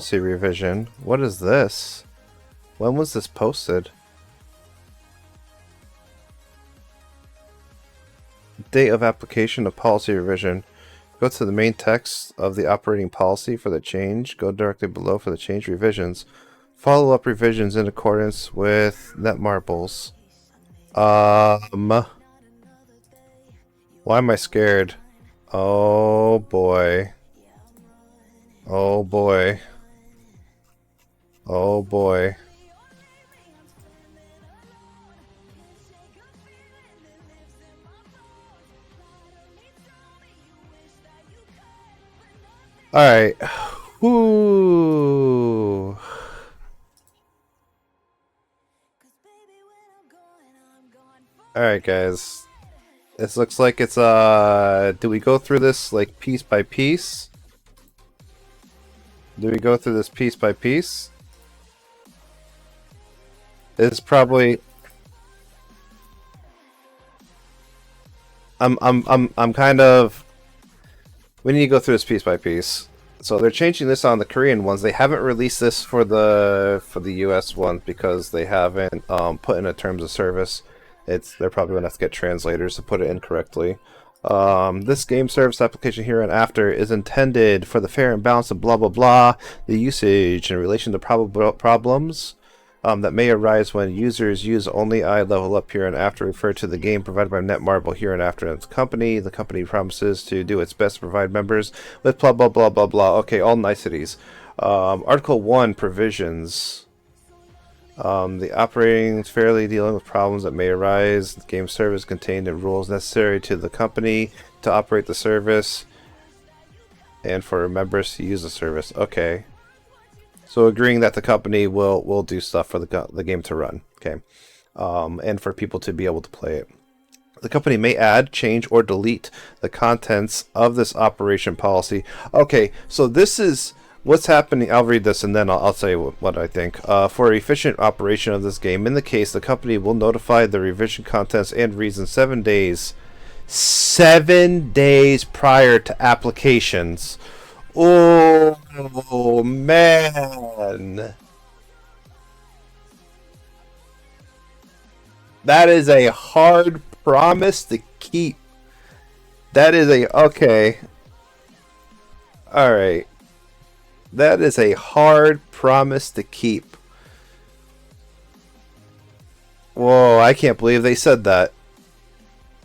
policy revision. What is this? When was this posted? Date of application of policy revision. Go to the main text of the operating policy for the change. Go directly below for the change revisions. Follow up revisions in accordance with NetMarbles. Why am I scared? Oh boy. Oh boy. Oh boy. Alright. Whoo. Alright, guys. This looks like it's, do we go through this, like, piece by piece? Do we go through this piece by piece? It's probably... I'm kind of... We need to go through this piece by piece. So they're changing this on the Korean ones. They haven't released this for the US ones because they haven't put in a terms of service. They're probably gonna have to get translators to put it in correctly. This game service application here and after is intended for the fair and balance of blah blah blah. The usage in relation to problems that may arise when users use only I level up here and after refer to the game provided by NetMarble here and after its company. The company promises to do its best to provide members with blah blah blah blah blah. Okay, all niceties. Article 1 provisions. The operating fairly dealing with problems that may arise. The game service contained the rules necessary to the company to operate the service and for members to use the service. Okay. So agreeing that the company will do stuff for the game to run, okay, and for people to be able to play it. The company may add, change, or delete the contents of this operation policy. Okay, so this is what's happening. I'll read this and then I'll say what I think. For efficient operation of this game, in the case, the company will notify the revision contents and reasons 7 days. 7 days prior to applications. Oh man, that is a hard promise to keep. That is okay. All right, that is a hard promise to keep. Whoa, I can't believe they said that.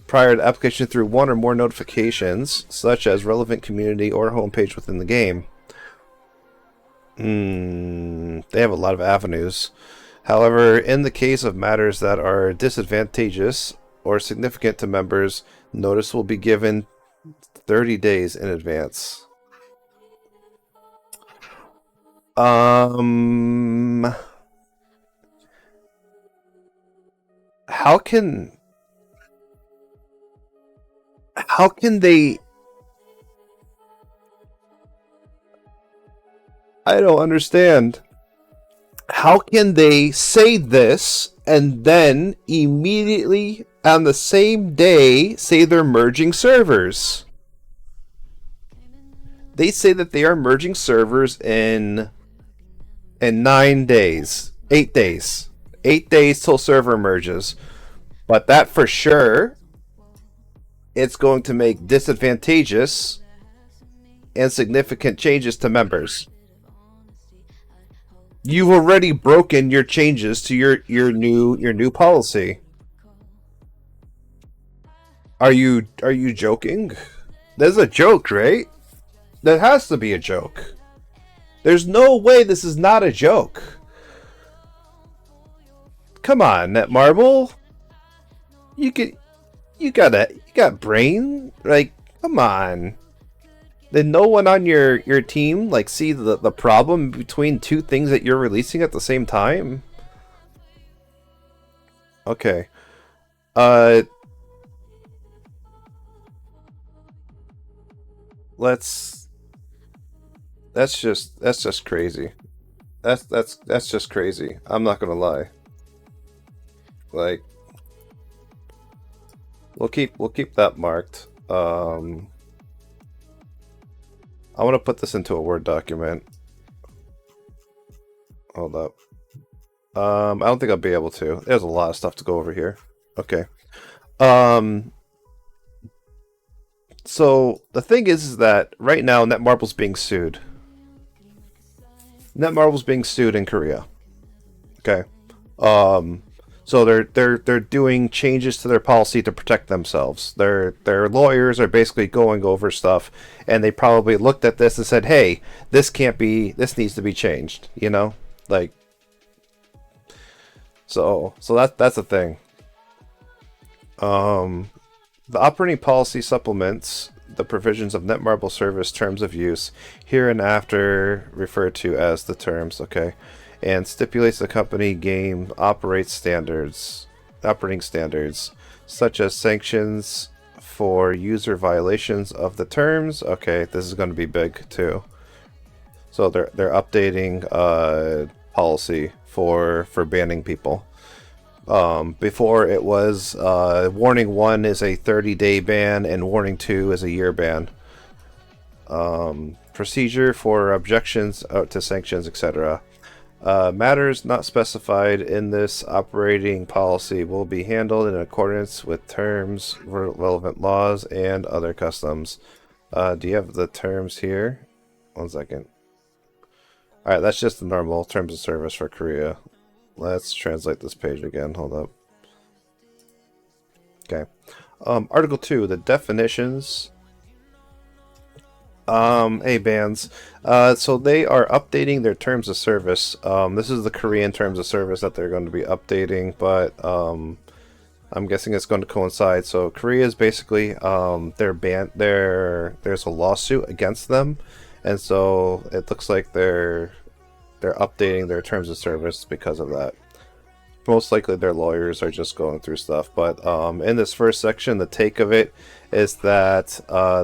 Prior to application through one or more notifications, such as relevant community or homepage within the game. They have a lot of avenues. However, in the case of matters that are disadvantageous or significant to members, notice will be given 30 days in advance. How can they... I don't understand. How can they say this and then immediately on the same day say they're merging servers? They say that they are merging servers in 9 days. 8 days. 8 days till server merges. But that for sure, it's going to make disadvantageous and significant changes to members. You've already broken your changes to your new policy. Are you joking? That's a joke, right? That has to be a joke. There's no way this is not a joke. Come on, NetMarble. You got brain? Like, come on. Did no one on your team like see the problem between two things that you're releasing at the same time? Okay. That's just crazy. That's just crazy. I'm not gonna lie. Like, we'll keep that marked. I want to put this into a Word document. Hold up. I don't think I'll be able to. There's a lot of stuff to go over here. Okay. Um, so the thing is that right now NetMarble's being sued. NetMarble's being sued in Korea. Okay. Um, so they're doing changes to their policy to protect themselves. Their lawyers are basically going over stuff, and they probably looked at this and said, "Hey, this can't be. This needs to be changed." You know, like so that's the thing. Um, the operating policy supplements the provisions of NetMarble service terms of use, here and after referred to as the terms, okay, and stipulates the company game operating standards, such as sanctions for user violations of the terms. Okay, this is going to be big too. So they're updating policy for banning people. Before it was warning 1 is a 30-day ban and warning 2 is a year ban. Procedure for objections to sanctions, etc. Matters not specified in this operating policy will be handled in accordance with terms, relevant laws, and other customs. Do you have the terms here? 1 second. Alright, that's just the normal terms of service for Korea. Let's translate this page again. Hold up. Okay. Article 2, the definitions. Hey, bands. So they are updating their terms of service. This is the Korean terms of service that they're going to be updating, but I'm guessing it's going to coincide. So Korea is basically they're banned. There's a lawsuit against them, and so it looks like they're updating their terms of service because of that. Most likely their lawyers are just going through stuff, but in this first section, the take of it is that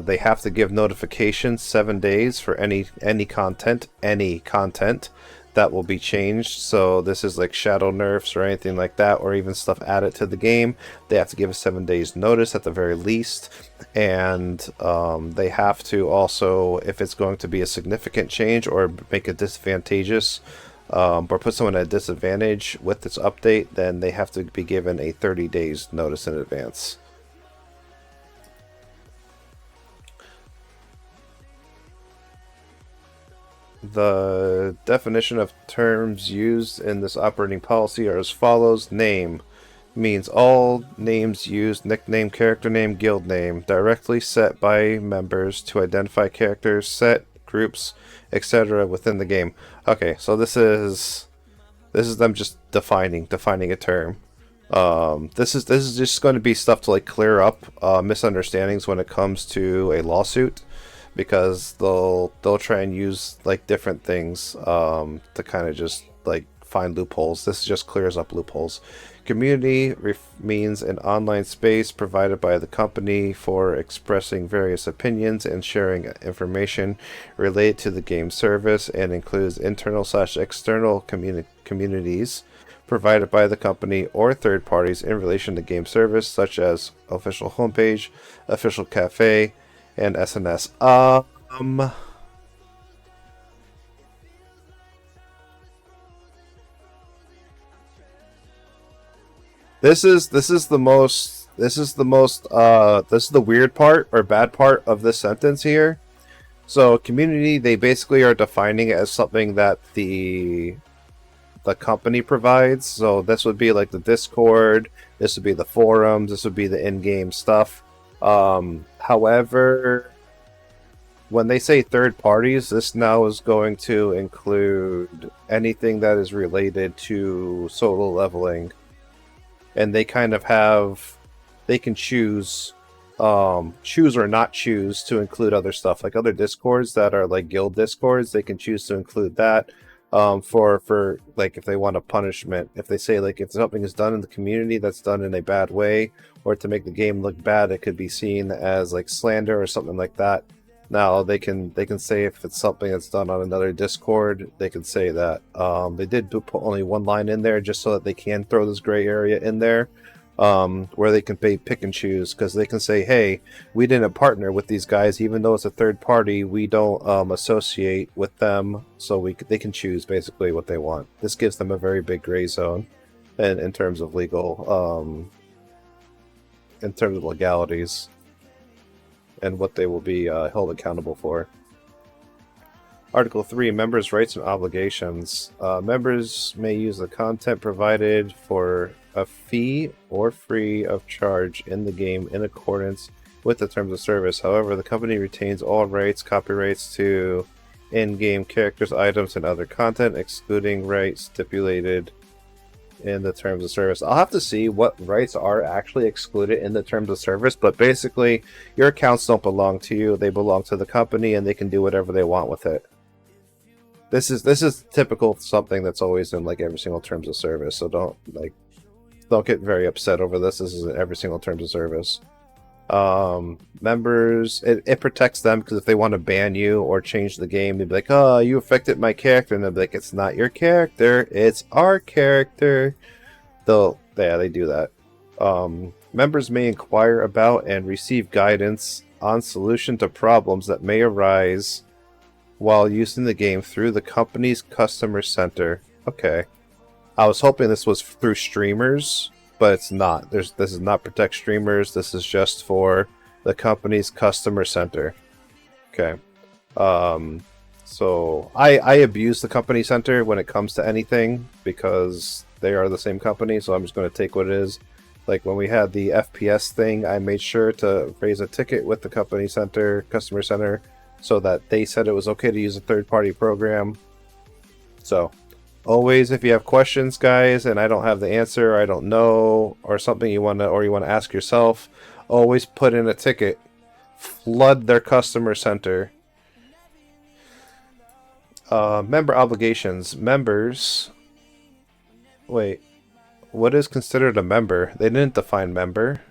they have to give notification 7 days for any content that will be changed. So this is like shadow nerfs or anything like that, or even stuff added to the game. They have to give a 7 days notice at the very least, and they have to also, if it's going to be a significant change or make it disadvantageous, or put someone at a disadvantage with this update, then they have to be given a 30 days notice in advance. The definition of terms used in this operating policy are as follows. Name means all names used, nickname, character name, guild name, directly set by members to identify characters, set, groups, etc. within the game. Okay, so this is them just defining a term. This is just going to be stuff to like clear up misunderstandings when it comes to a lawsuit, because they'll try and use like different things to kind of just like find loopholes. This just clears up loopholes. Community means an online space provided by the company for expressing various opinions and sharing information related to the game service, and includes internal/external communities provided by the company or third parties in relation to game service, such as official homepage, official cafe, and SNS. This is the weird part or bad part of this sentence here. So community, they basically are defining it as something that the company provides. So this would be like the Discord, this would be the forums, this would be the in-game stuff. However, when they say third parties, this now is going to include anything that is related to solo leveling. And they kind of they can choose or not choose to include other stuff, like other discords that are like guild discords. They can choose to include that for like if they want a punishment, if they say like if something is done in the community that's done in a bad way or to make the game look bad, it could be seen as like slander or something like that. Now they can say if it's something that's done on another Discord, they can say that. They did put only one line in there just so that they can throw this gray area in there. where they can pick and choose, because they can say, hey, we didn't partner with these guys, even though it's a third party, we don't associate with them, so they can choose basically what they want. This gives them a very big gray zone in terms of in terms of legalities and what they will be held accountable for. Article 3, Members' Rights and Obligations. Members may use the content provided for a fee or free of charge in the game in accordance with the terms of service. However, the company retains all rights, copyrights to in-game characters, items, and other content, excluding rights stipulated in the terms of service. I'll have to see what rights are actually excluded in the terms of service, but basically, your accounts don't belong to you. They belong to the company, and they can do whatever they want with it. This is typical something that's always in like every single terms of service. So don't get very upset over this. This is in every single terms of service. Members, it protects them, because if they want to ban you or change the game, they'd be like, oh, you affected my character, and they'll be like, it's not your character, it's our character. They do that. Members may inquire about and receive guidance on solution to problems that may arise while using the game through the company's customer center. Okay. I was hoping this was through streamers, but it's not. This is not protect streamers. This is just for the company's customer center. Okay. So I abuse the company center when it comes to anything, because they are the same company, so I'm just going to take what it is. Like when we had the FPS thing, I made sure to raise a ticket with the company center, customer center, so that they said it was okay to use a third-party program. So, always, if you have questions, guys, and I don't have the answer, or I don't know, or something you want to ask yourself, always put in a ticket. Flood their customer center. Member obligations. Members. Wait, what is considered a member? They didn't define member.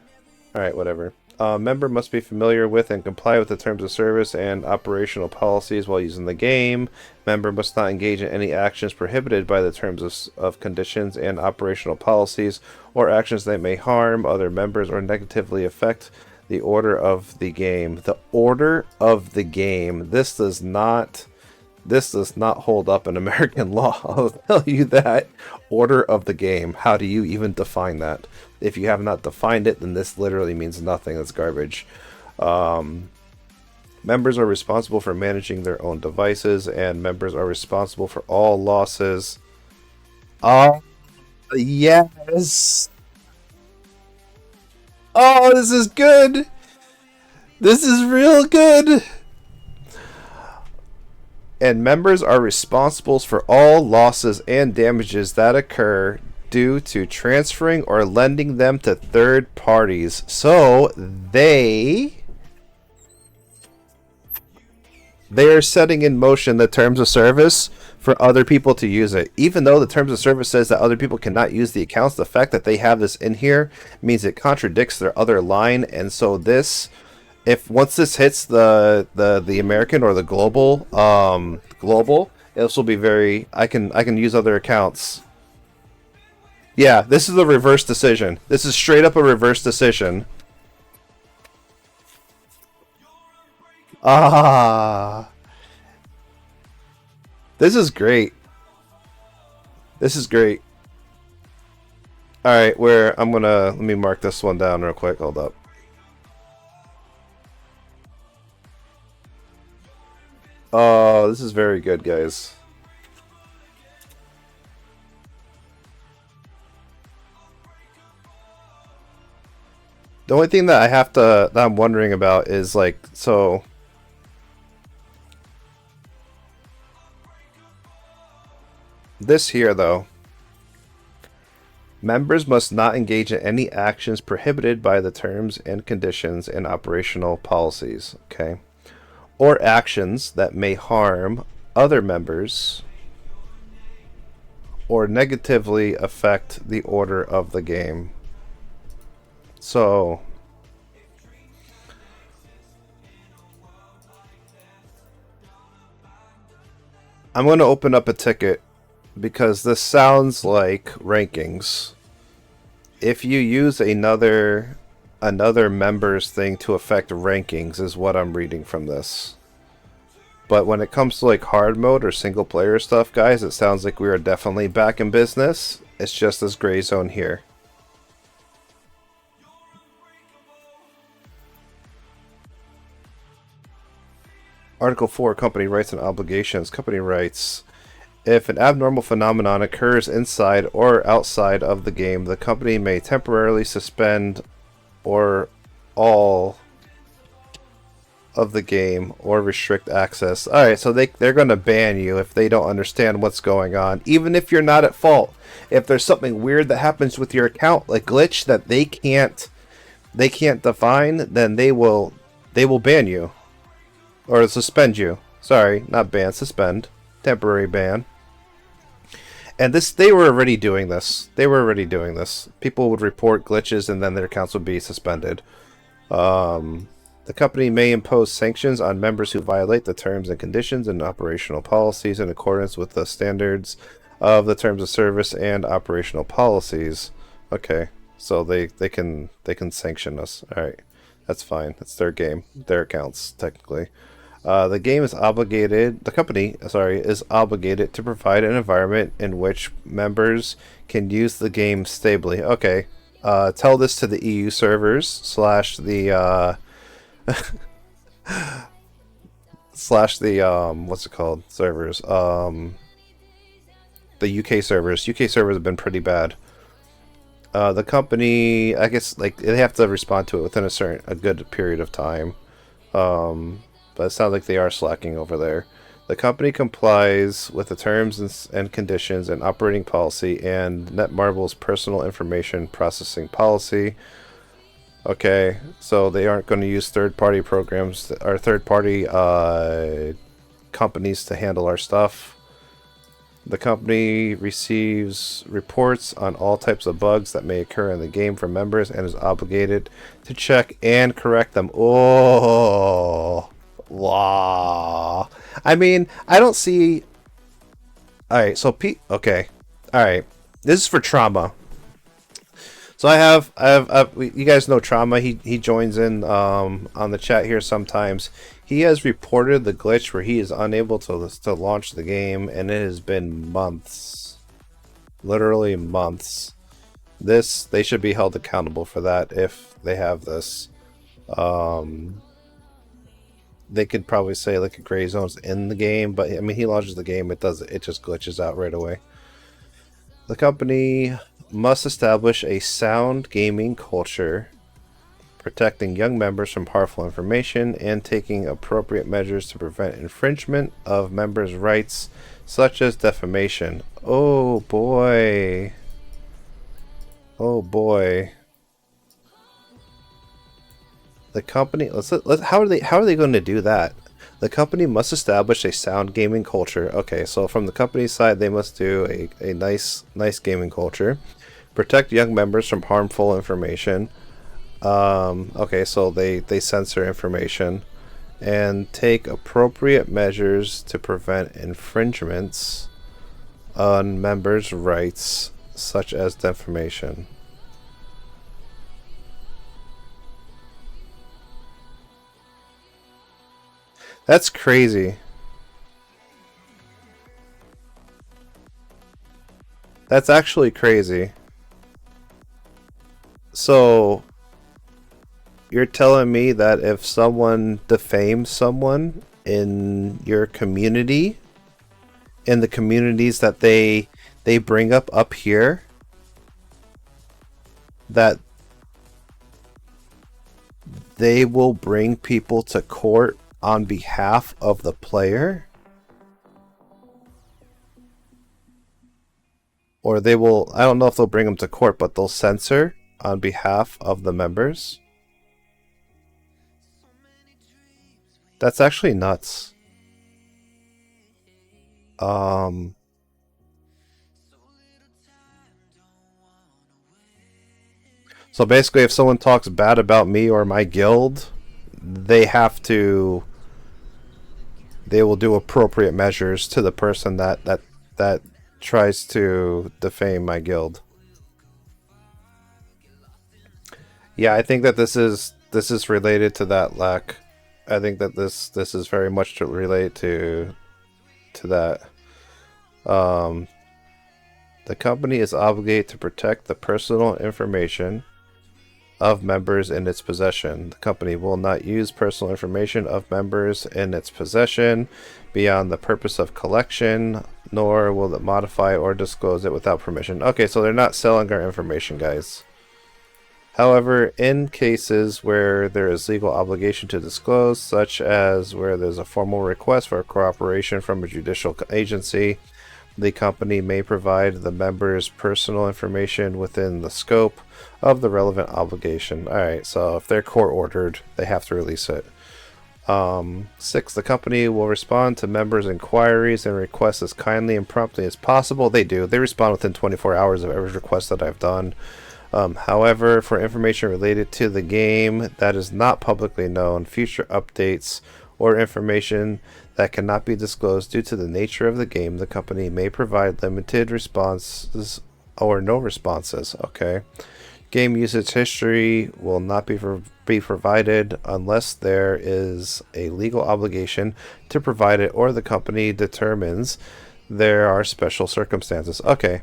All right, whatever. Member must be familiar with and comply with the terms of service and operational policies while using the game. Member must not engage in any actions prohibited by the terms of conditions and operational policies, or actions that may harm other members or negatively affect the order of the game. The order of the game. This does not hold up in American law. I'll tell you that. Order of the game. How do you even define that? If you have not defined it, then this literally means nothing. That's garbage. Members are responsible for managing their own devices, and members are responsible for all losses. Yes. Oh, this is good. This is real good. And members are responsible for all losses and damages that occur due to transferring or lending them to third parties. So they are setting in motion the terms of service for other people to use it. Even though the terms of service says that other people cannot use the accounts, the fact that they have this in here means it contradicts their other line. And so once this hits the American or the global, this will be very. I can use other accounts. Yeah, this is a reverse decision. This is straight up a reverse decision. This is great. This is great. All right, let me mark this one down real quick. Hold up. Oh, this is very good, guys. The only thing that I'm wondering about is so this here though. Members must not engage in any actions prohibited by the terms and conditions and operational policies, okay? Or actions that may harm other members or negatively affect the order of the game. So I'm going to open up a ticket because this sounds like rankings. if you use another member's thing to affect rankings is what I'm reading from this. But when it comes to like hard mode or single player stuff, guys, it sounds like we are definitely back in business. It's just this gray zone here. Article 4, Company Rights and Obligations. Company rights. If an abnormal phenomenon occurs inside or outside of the game, the company may temporarily suspend or all of the game or restrict access. Alright, so they're going to ban you if they don't understand what's going on, even if you're not at fault. If there's something weird that happens with your account, like glitch that they can't define, then they will ban you or suspend you. Sorry, not ban, suspend. Temporary ban. And they were already doing this. People would report glitches and then their accounts would be suspended. The company may impose sanctions on members who violate the terms and conditions and operational policies in accordance with the standards of the terms of service and operational policies. Okay, so they can sanction us. All right, that's fine. It's their game, their accounts technically. The company is obligated to provide an environment in which members can use the game stably. Okay, tell this to the EU servers slash the what's it called, servers, the UK servers. UK servers have been pretty bad. The company, I guess, like they have to respond to it within a good period of time. But it sounds like they are slacking over there. The company complies with the terms and conditions and operating policy and NetMarble's personal information processing policy. Okay, so they aren't going to use third-party programs or third-party companies to handle our stuff. The company receives reports on all types of bugs that may occur in the game from members and is obligated to check and correct them. Oh, wow. I mean, I don't see. All right, so okay, all right. This is for Trauma. So I have you guys know Trauma. He joins in on the chat here sometimes. He has reported the glitch where he is unable to launch the game, and it has been months, literally months. They should be held accountable for that if they have this. They could probably say like a gray zone's in the game, but I mean he launches the game, it just glitches out right away. The company must establish a sound gaming culture, protecting young members from harmful information and taking appropriate measures to prevent infringement of members' rights, such as defamation. Oh boy. Oh boy. The company, how are they going to do that? The company must establish a sound gaming culture. Okay, so from the company's side, they must do a nice gaming culture. Protect young members from harmful information. Okay, so they censor information. And take appropriate measures to prevent infringements on members' rights, such as defamation. That's crazy. That's actually crazy. So, you're telling me that if someone defames someone in your community, in the communities that they bring up here, that they will bring people to court on behalf of the player? Or they will, I don't know if they'll bring them to court, but they'll censor on behalf of the members? That's actually nuts. So basically, if someone talks bad about me or my guild, they will do appropriate measures to the person that tries to defame my guild. Yeah, I think that this is related to that lack. I think that this is very much to relate to that. Um, the company is obligated to protect the personal information of members in its possession. The company will not use personal information of members in its possession beyond the purpose of collection, nor will it modify or disclose it without permission. Okay, so they're not selling our information, guys. However, in cases where there is legal obligation to disclose, such as where there's a formal request for cooperation from a judicial agency, the company may provide the members' personal information within the scope of the relevant obligation. Alright, so if they're court ordered, they have to release it. 6. The company will respond to members' inquiries and requests as kindly and promptly as possible. They do. They respond within 24 hours of every request that I've done. However, for information related to the game that is not publicly known, future updates, or information that cannot be disclosed due to the nature of the game, the company may provide limited responses or no responses. Okay. Game usage history will not be provided unless there is a legal obligation to provide it or the company determines there are special circumstances. Okay.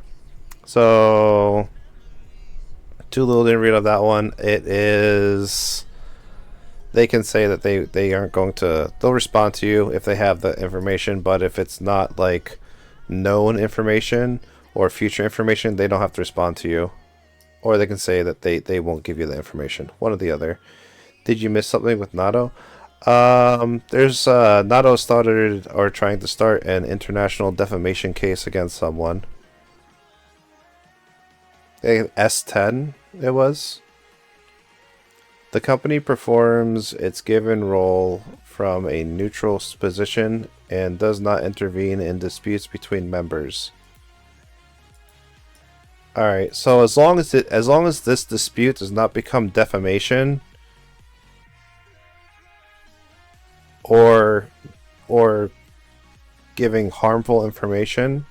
So too little didn't read of that one. It is, they can say that they aren't going to, they'll respond to you if they have the information, but if it's not like known information or future information, they don't have to respond to you. Or they can say that they won't give you the information. One or the other. Did you miss something with NATO? There's NATO started or trying to start an international defamation case against someone. S10 it was. The company performs its given role from a neutral position and does not intervene in disputes between members. All right. So as long as this dispute does not become defamation or giving harmful information,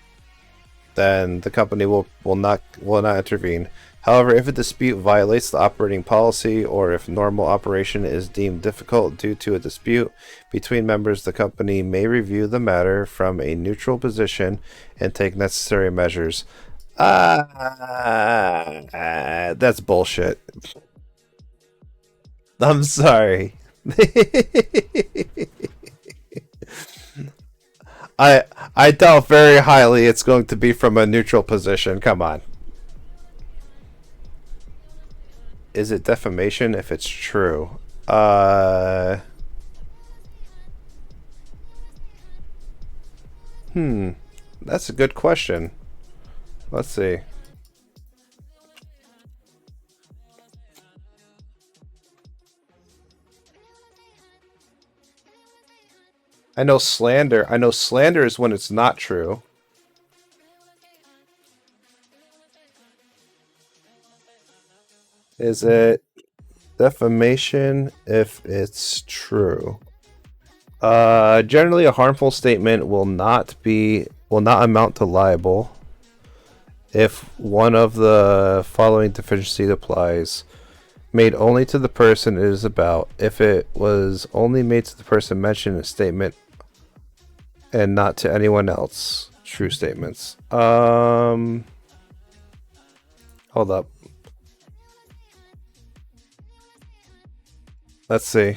then the company will not intervene. However, if a dispute violates the operating policy or if normal operation is deemed difficult due to a dispute between members, the company may review the matter from a neutral position and take necessary measures. That's bullshit. I'm sorry. I doubt very highly it's going to be from a neutral position. Come on. Is it defamation if it's true? That's a good question. Let's see. I know slander. I know slander is when it's not true. Is it defamation if it's true? Generally, a harmful statement will not amount to libel if one of the following deficiencies applies. Made only to the person it is about. If it was only made to the person mentioned in a statement and not to anyone else. True statements. Hold up. Let's see.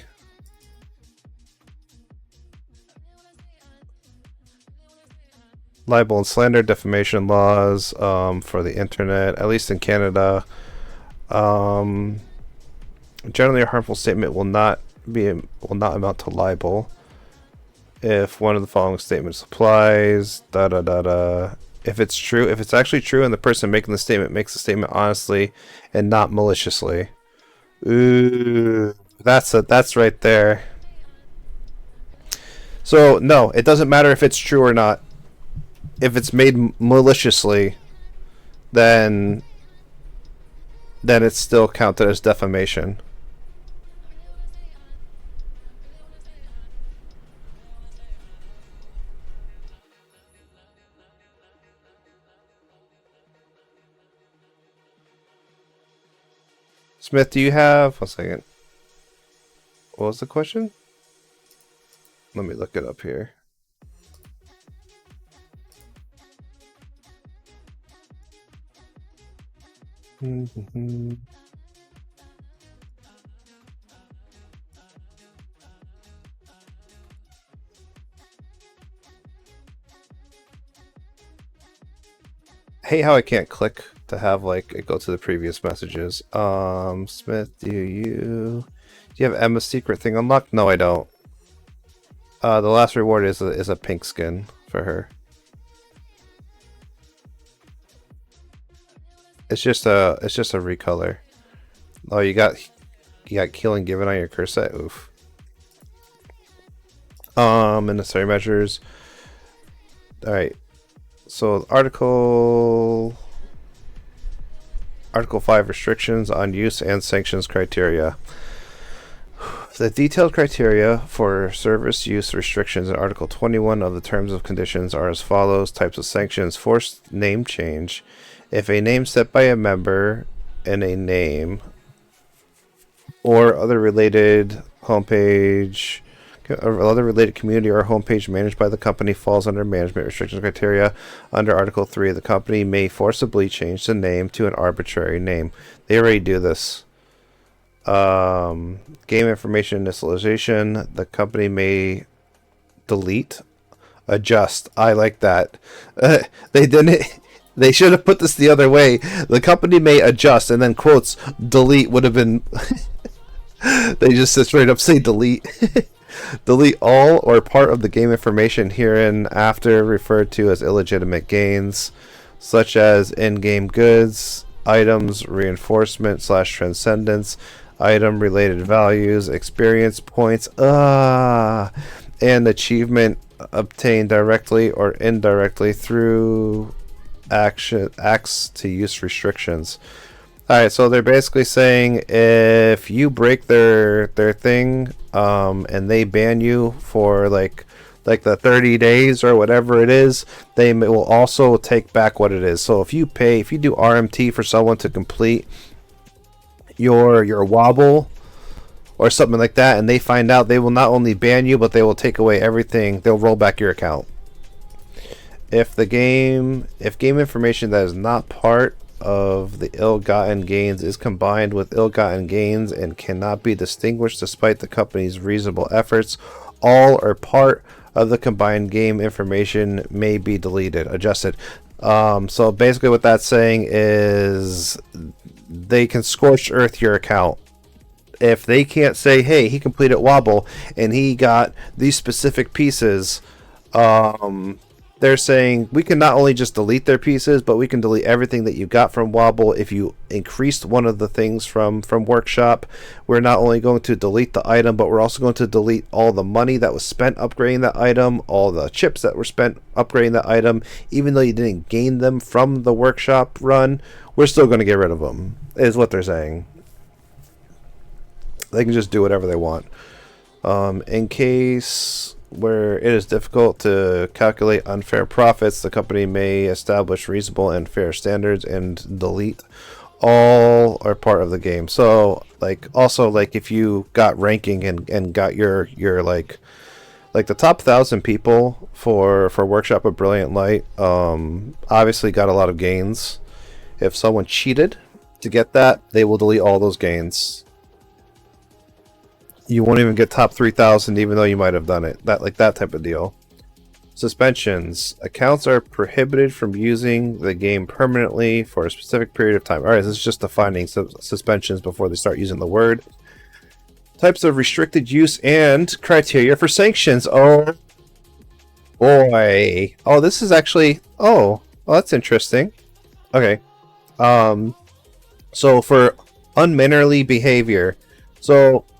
Libel and slander defamation laws for the internet, at least in Canada. Generally, a harmful statement will not amount to libel if one of the following statements applies. If it's true, if it's actually true, and the person making the statement makes the statement honestly and not maliciously. Ooh, that's right there. So no, it doesn't matter if it's true or not. If it's made maliciously, then it's still counted as defamation. Smith, do you have... One second. What was the question? Let me look it up here. Hate how I can't click to have like it go to the previous messages. Smith, do you have Emma's secret thing unlocked? No, I don't. The last reward is a pink skin for her. It's just a recolor. Oh, you got killing given on your curse set. Oof. Necessary measures. All right. So Article 5 restrictions on use and sanctions criteria. The detailed criteria for service use restrictions in Article 21 of the Terms of Conditions are as follows. Types of sanctions: forced name change. If a name set by a member in a name or other related homepage, or other related community or homepage managed by the company falls under management restrictions criteria under Article 3, the company may forcibly change the name to an arbitrary name. They already do this. Game information initialization, the company may delete, adjust. I like that. They didn't. They should have put this the other way. The company may adjust, and then quotes delete would have been. They just straight up say delete. Delete all or part of the game information herein after referred to as illegitimate gains, such as in-game goods, items, reinforcement / transcendence, item related values, experience points, and achievement obtained directly or indirectly through acts to use restrictions. Alright, so they're basically saying if you break their thing, and they ban you for like the 30 days or whatever it is, they will also take back what it is. So if you do RMT for someone to complete your wobble or something like that, and they find out, they will not only ban you, but they will take away everything. They'll roll back your account. If game information that is not part of the ill-gotten gains is combined with ill-gotten gains and cannot be distinguished despite the company's reasonable efforts, all or part of the combined game information may be deleted, adjusted. So basically what that's saying is they can scorched earth your account. If they can't say, hey, he completed wobble and he got these specific pieces, they're saying we can not only just delete their pieces, but we can delete everything that you got from wobble. If you increased one of the things from workshop, we're not only going to delete the item, but we're also going to delete all the money that was spent upgrading that item, all the chips that were spent upgrading that item. Even though you didn't gain them from the workshop run, we're still going to get rid of them, is what they're saying. They can just do whatever they want. In case where it is difficult to calculate unfair profits, the company may establish reasonable and fair standards and delete all or part of the game. So also if you got ranking and got your like the top 1,000 people for Workshop of Brilliant Light, obviously got a lot of gains. If someone cheated to get that, they will delete all those gains. You won't even get top 3,000 even though you might have done it. That type of deal. Suspensions. Accounts are prohibited from using the game permanently for a specific period of time. Alright, this is just defining suspensions before they start using the word. Types of restricted use and criteria for sanctions. Oh boy. Oh, this is actually... Oh, well, that's interesting. Okay. So for unmannerly behavior...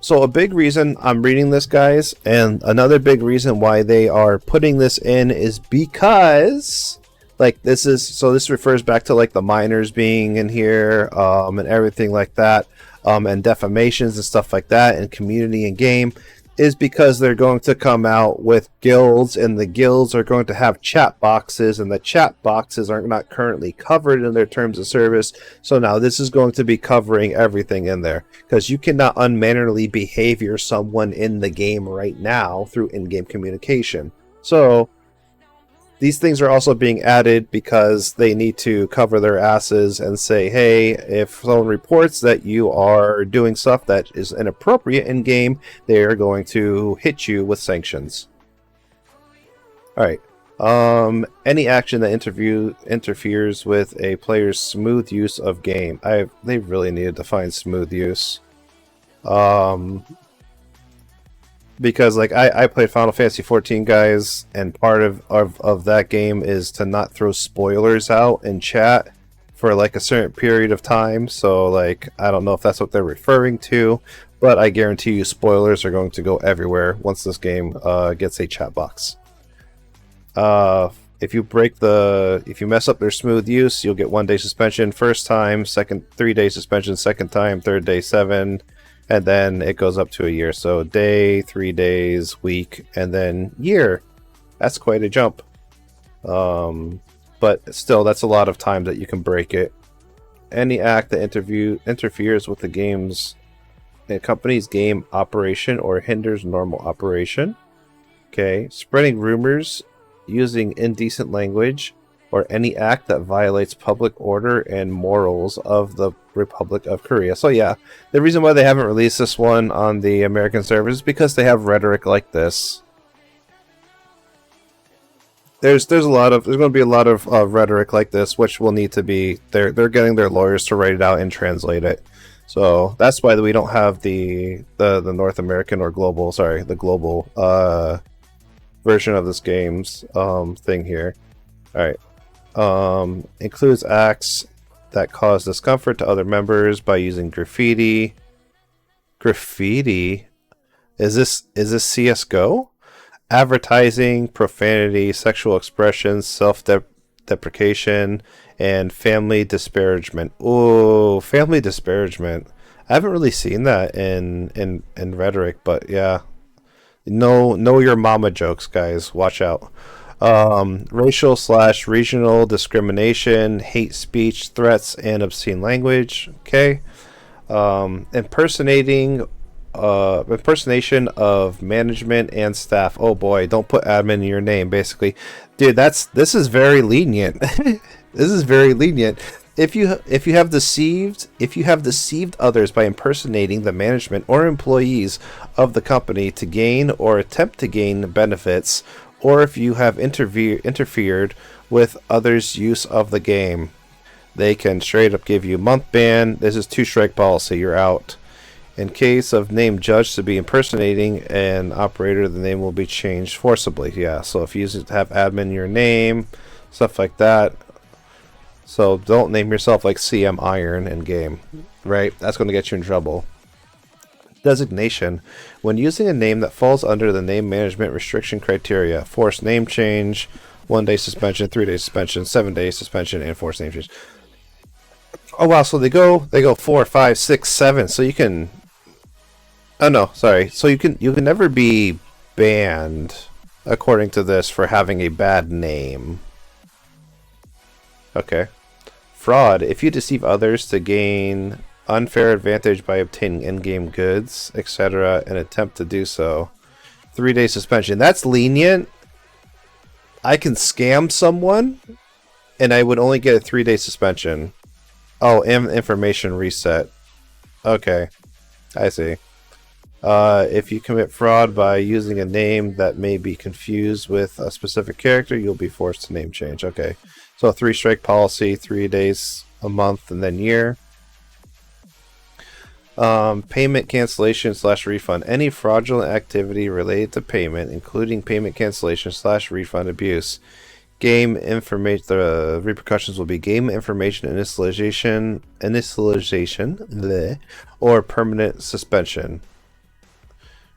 So a big reason I'm reading this, guys, and another big reason why they are putting this in is because this refers back to the minors being in here, and everything like that, and defamations and stuff like that, and community and game. is because they're going to come out with guilds, and the guilds are going to have chat boxes, and the chat boxes are not currently covered in their terms of service. So now this is going to be covering everything in there, because you cannot unmannerly behavior someone in the game right now through in-game communication. So these things are also being added because they need to cover their asses and say, hey, if someone reports that you are doing stuff that is inappropriate in game, they are going to hit you with sanctions. Alright. Any action that interferes with a player's smooth use of game. They really need to define smooth use. Because like I played Final Fantasy 14, guys, and part of that game is to not throw spoilers out in chat for like a certain period of time. So like I don't know if that's what they're referring to, but I guarantee you spoilers are going to go everywhere once this game gets a chat box. If you mess up their smooth use, you'll get 1 day suspension first time, second 3 day suspension second time, third day 7. And then it goes up to a year. So day, 3 days, week, and then year. That's quite a jump. But still, that's a lot of time that you can break it. Any act that interferes with a company's game operation or hinders normal operation. Okay. Spreading rumors, using indecent language, or any act that violates public order and morals of the Republic of Korea. So yeah, the reason why they haven't released this one on the American servers is because they have rhetoric like this. There's going to be a lot of rhetoric like this, which will need to be they're getting their lawyers to write it out and translate it. So that's why we don't have the North American or global, the global version of this game's thing here. All right. Includes acts that cause discomfort to other members by using graffiti. Graffiti? Is this CS:GO? Advertising, profanity, sexual expression, self-deprecation, and family disparagement. Ooh, family disparagement. I haven't really seen that in rhetoric, but yeah. Know your mama jokes, guys. Watch out. Racial/regional discrimination, hate speech, threats, and obscene language. Okay. Impersonation of management and staff. Oh boy, don't put admin in your name, basically. Dude, this is very lenient. This is very lenient. If you have deceived others by impersonating the management or employees of the company to gain or attempt to gain benefits, or if you have interfered with others' use of the game, they can straight up give you month ban. This is 2-strike policy. You're out. In case of name judged to be impersonating an operator, the name will be changed forcibly. Yeah, so if you have admin in your name, stuff like that. So don't name yourself like CM Iron in game, right? That's going to get you in trouble. Designation. When using a name that falls under the name management restriction criteria, forced name change, 1 day suspension, 3 day suspension, 7 day suspension, and forced name change. Oh wow, so they go 4, 5, 6, 7. So you can. Oh no, sorry. So you can never be banned, according to this, for having a bad name. Okay. Fraud. If you deceive others to gain unfair advantage by obtaining in-game goods, etc., and attempt to do so, 3 day suspension. That's lenient. I can scam someone, and I would only get a 3 day suspension. Oh, information reset. Okay, I see. If you commit fraud by using a name that may be confused with a specific character, you'll be forced to name change. Okay, so 3-strike policy, 3 days, a month, and then year. Payment cancellation/refund. Any fraudulent activity related to payment, including payment cancellation/refund abuse. Game information. The repercussions will be game information initialization, or permanent suspension.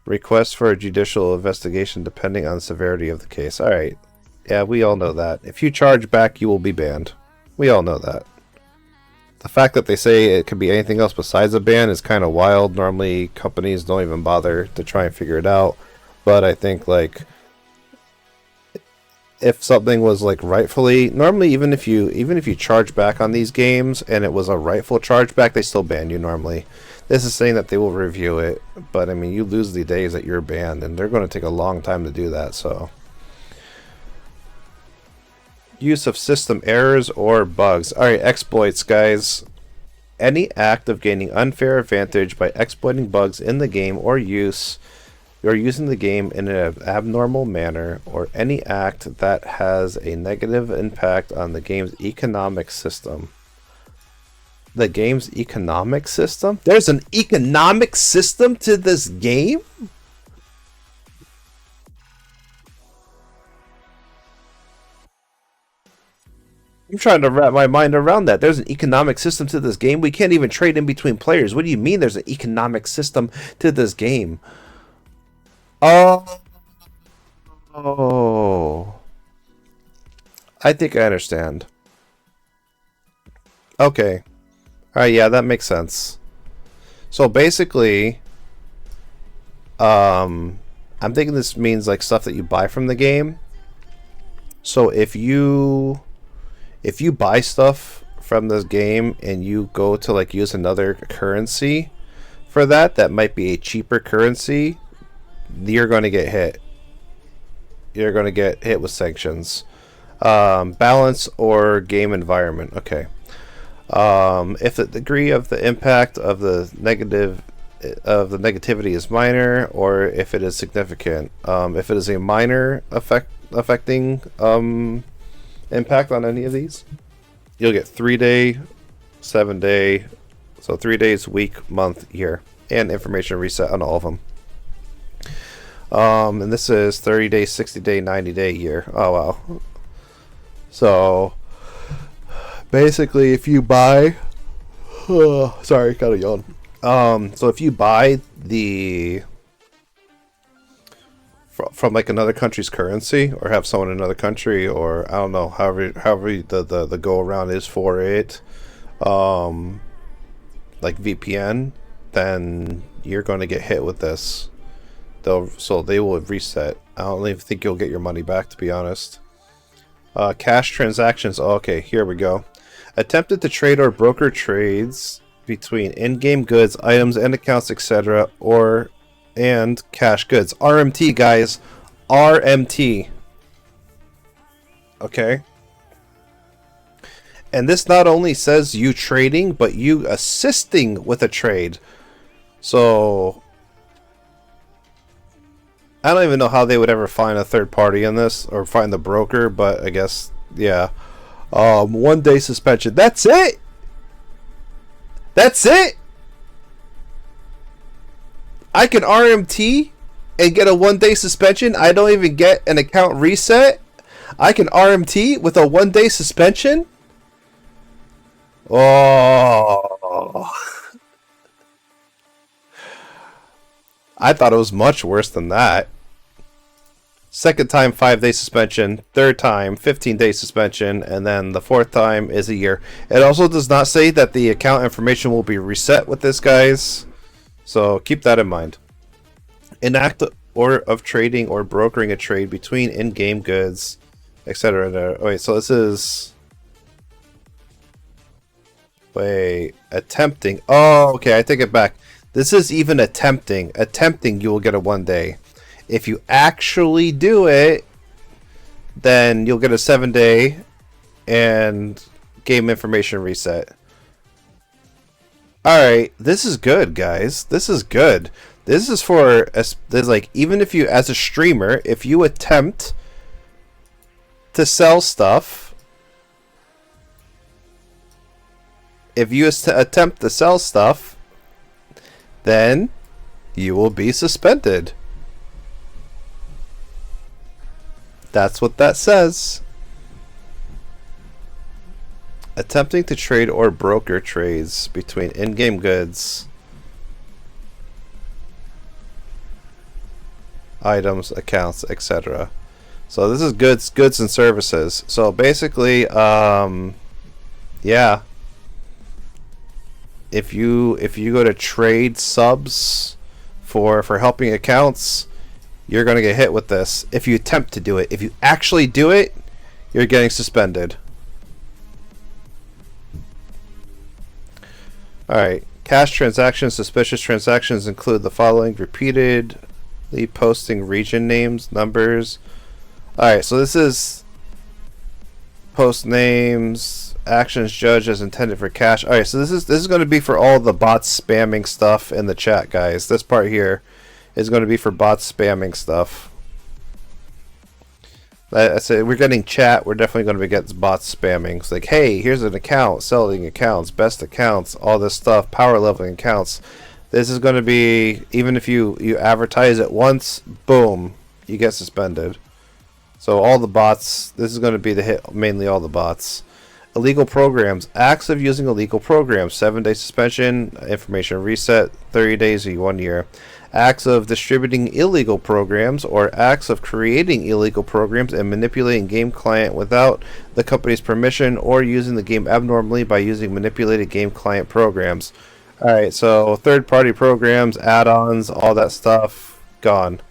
Request for a judicial investigation depending on the severity of the case. All right, yeah, we all know that. If you charge back, you will be banned. We all know that. the fact that they say it could be anything else besides a ban is kind of wild. Normally, companies don't even bother to try and figure it out. But I think like if something was like rightfully, normally even if you charge back on these games and it was a rightful chargeback, they still ban you normally. This is saying that they will review it, but I mean you lose the days that you're banned, and they're going to take a long time to do that. So use of system errors or bugs. All right, exploits, guys. Any act of gaining unfair advantage by exploiting bugs in the game or using the game in an abnormal manner, or any act that has a negative impact on the game's economic system. The game's economic system? There's an economic system to this game? I'm trying to wrap my mind around that. There's an economic system to this game? We can't even trade in between players. What do you mean there's an economic system to this game? Oh. I think I understand. Okay. Alright, yeah, that makes sense. So basically, I'm thinking this means like stuff that you buy from the game. So if you buy stuff from this game and you go to like use another currency for that might be a cheaper currency, you're going to get hit. You're going to get hit with sanctions. Balance or game environment. Okay. If the degree of the impact of the negativity is minor, or if it is significant. If it is a minor affecting impact on any of these, you'll get 3-day, 7-day, so 3 days, week, month, year, and information reset on all of them. And this is 30-day, 60-day, 90-day, year. Oh wow. So basically, if you buy, sorry, gotta yawn. So if you buy the from like another country's currency, or have someone in another country, or I don't know, however the go around is for it, like VPN, then you're going to get hit with this. So they will reset. I don't even think you'll get your money back, to be honest. Cash transactions. Oh, okay, here we go. Attempted to trade or broker trades between in-game goods, items, and accounts, etc., and cash goods. RMT, guys. RMT. Okay. And this not only says you trading, but you assisting with a trade. So I don't even know how they would ever find a third party in this, or find the broker, but I guess, yeah. 1 day suspension. That's it? That's it? I can RMT and get a 1 day suspension? I don't even get an account reset? I can RMT with a 1 day suspension? Oh. I thought it was much worse than that. Second time, 5-day suspension. Third time, 15-day suspension. And then the fourth time is a year. It also does not say that the account information will be reset with this, guys. So keep that in mind. An act of trading or brokering a trade between in-game goods, etc. Wait, so this is... Wait, attempting. Oh, okay, I take it back. This is even attempting. Attempting, you will get a 1 day. If you actually do it, then you'll get a 7-day and game information reset. Alright, this is good, guys. This is good. This is for, there's like, even if you, as a streamer, if you attempt to sell stuff, then you will be suspended. That's what that says. Attempting to trade or broker trades between in-game goods, items, accounts, etc. So this is goods and services. So basically, yeah. if you go to trade subs for helping accounts, you're gonna get hit with this if you attempt to do it. If you actually do it, you're getting suspended. Alright. Cash transactions, suspicious transactions include the following: repeatedly posting region names, numbers. Alright, so this is post names, actions judged as intended for cash. Alright, so this is going to be for all the bots spamming stuff in the chat, guys. This part here is going to be for bots spamming stuff. I say we're getting chat. We're definitely going to get bots spamming. It's like, hey, here's an account, selling accounts, best accounts, all this stuff, power leveling accounts. This is going to be, even if you advertise it once, boom, you get suspended. So all the bots, this is going to be the hit, mainly all the bots. Illegal programs, acts of using illegal programs, 7-day suspension, information reset, 30 days or 1 year. Acts of distributing illegal programs or acts of creating illegal programs and manipulating game client without the company's permission or using the game abnormally by using manipulated game client programs. Alright, so third-party programs, add-ons, all that stuff, gone.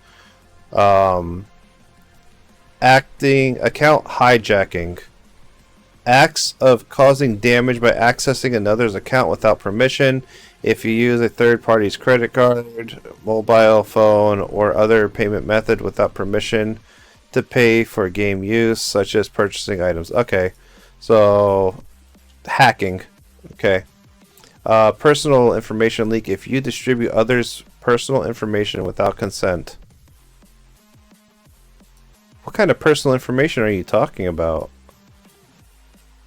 Acting, account hijacking. Acts of causing damage by accessing another's account without permission. If you use a third party's credit card, mobile phone, or other payment method without permission to pay for game use, such as purchasing items. Okay, so hacking. Okay. Personal information leak. If you distribute others' personal information without consent. What kind of personal information are you talking about?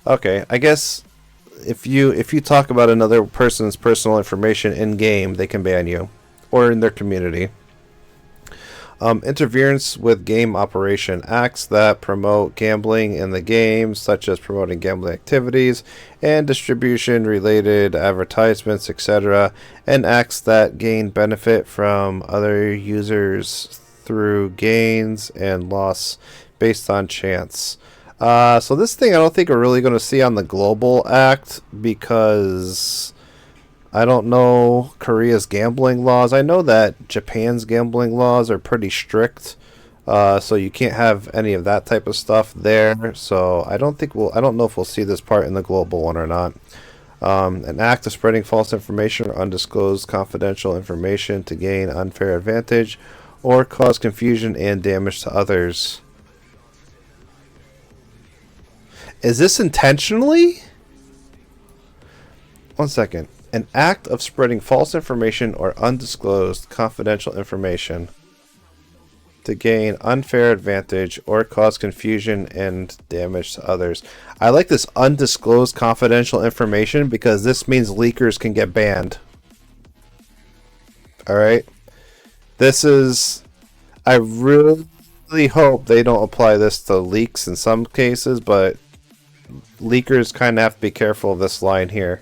Okay, I guess if you talk about another person's personal information in game, they can ban you, or in their community. Interference with game operation, acts that promote gambling in the game, such as promoting gambling activities and distribution related advertisements, etc., and acts that gain benefit from other users through gains and loss based on chance. So this thing I don't think we're really going to see on the global act, because I don't know Korea's gambling laws. I know that Japan's gambling laws are pretty strict, so you can't have any of that type of stuff there. So I don't know if we'll see this part in the global one or not. An act of spreading false information or undisclosed confidential information to gain unfair advantage or cause confusion and damage to others. Is this intentionally? 1 second. An act of spreading false information or undisclosed confidential information to gain unfair advantage or cause confusion and damage to others. I like this undisclosed confidential information because this means leakers can get banned. Alright? This is... I really hope they don't apply this to leaks in some cases, but leakers kind of have to be careful of this line here.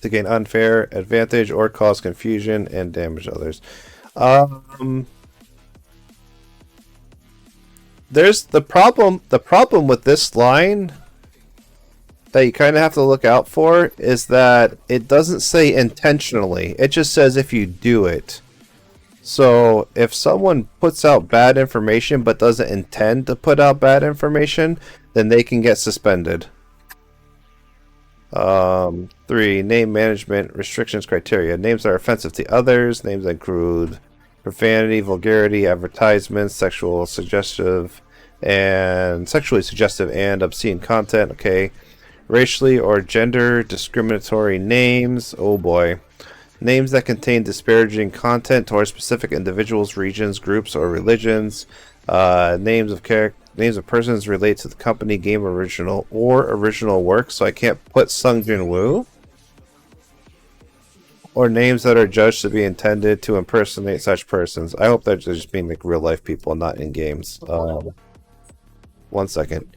To gain unfair advantage or cause confusion and damage others. There's the problem. The problem with this line that you kind of have to look out for is that it doesn't say intentionally. It just says if you do it. So if someone puts out bad information but doesn't intend to put out bad information, then they can get suspended. 3. Name management restrictions criteria. Names that are offensive to others. Names that include profanity, vulgarity, advertisements, sexually suggestive and obscene content. Okay. Racially or gender discriminatory names. Oh boy. Names that contain disparaging content towards specific individuals, regions, groups, or religions. Names of persons relate to the company, game, original, or original work. So I can't put Sung Jin Woo. Or names that are judged to be intended to impersonate such persons. I hope they're just being like real life people, not in games. 1 second.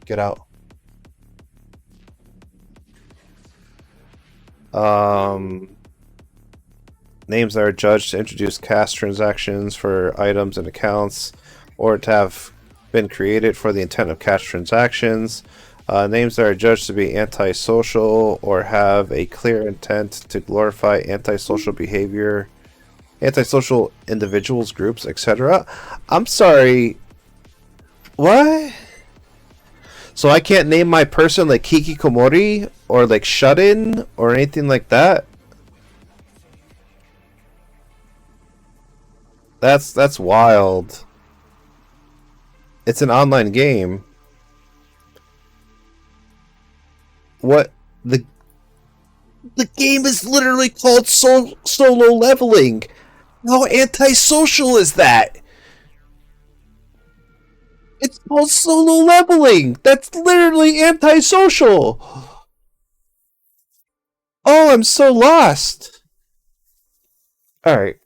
Get out. Names that are judged to introduce cash transactions for items and accounts, or to have been created for the intent of cash transactions. Names that are judged to be antisocial or have a clear intent to glorify antisocial behavior, antisocial individuals, groups, etc. I'm sorry, what? So I can't name my person like Hikikomori or like Shut In or anything like that? That's wild. It's an online game. What the game is literally called solo leveling. How antisocial is that? It's called solo leveling. That's literally antisocial. Oh, I'm so lost. All right.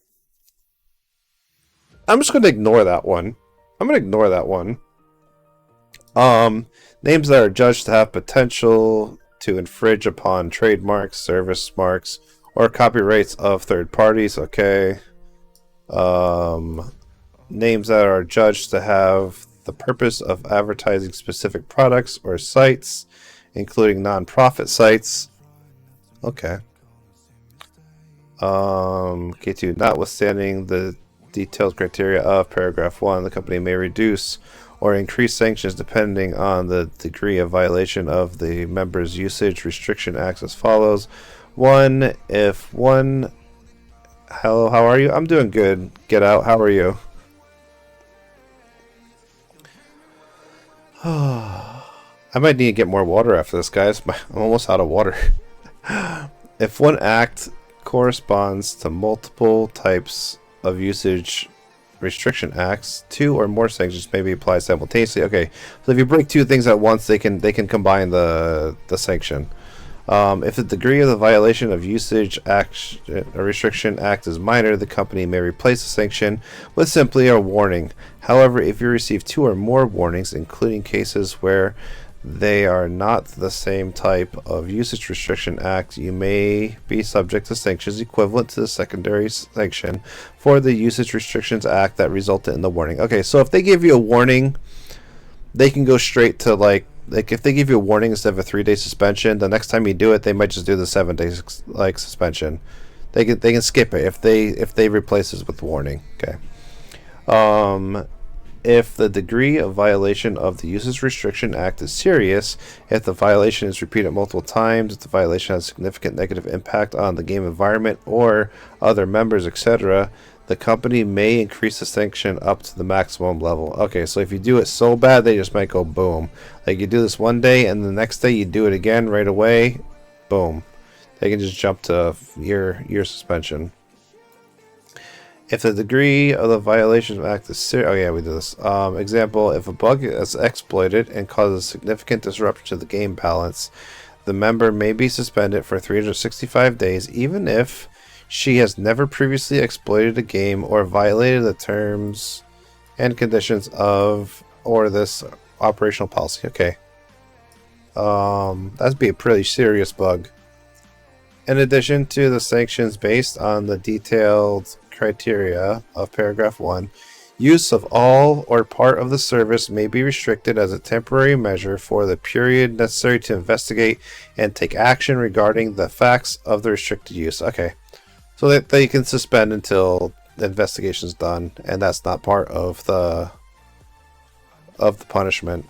I'm just going to ignore that one. I'm going to ignore that one. Names that are judged to have potential to infringe upon trademarks, service marks, or copyrights of third parties. Okay. Names that are judged to have the purpose of advertising specific products or sites, including non-profit sites. Okay. K2, notwithstanding the detailed criteria of paragraph 1, the company may reduce or increase sanctions depending on the degree of violation of the member's usage restriction acts as follows. 1. If one... Hello, how are you? I'm doing good. Get out. How are you? I might need to get more water after this, guys. I'm almost out of water. If one act corresponds to multiple types of usage restriction acts, 2 or more sanctions may be applied simultaneously. Okay, so if you break 2 things at once, they can combine the sanction. If the degree of the violation of usage act restriction act is minor, the company may replace the sanction with simply a warning. However, if you receive 2 or more warnings, including cases where they are not the same type of usage restriction act, you may be subject to sanctions equivalent to the secondary sanction for the usage restrictions act that resulted in the warning. Okay, so if they give you a warning, they can go straight to like if they give you a warning instead of a 3-day suspension, the next time you do it, they might just do the 7-day suspension. They can skip it if they replace this with warning. Okay. If the degree of violation of the Usage Restriction Act is serious, if the violation is repeated multiple times, if the violation has significant negative impact on the game environment or other members, etc., the company may increase the sanction up to the maximum level. Okay, so if you do it so bad, they just might go boom. Like you do this one day, and the next day you do it again right away, boom. They can just jump to year suspension. If the degree of the violation of act is serious, oh yeah, we do this. Example: if a bug is exploited and causes significant disruption to the game balance, the member may be suspended for 365 days, even if she has never previously exploited a game or violated the terms and conditions of or this operational policy. Okay, that'd be a pretty serious bug. In addition to the sanctions based on the detailed criteria of paragraph 1, use of all or part of the service may be restricted as a temporary measure for the period necessary to investigate and take action regarding the facts of the restricted use. Okay, so that they can suspend until the investigation is done, and that's not part of the punishment.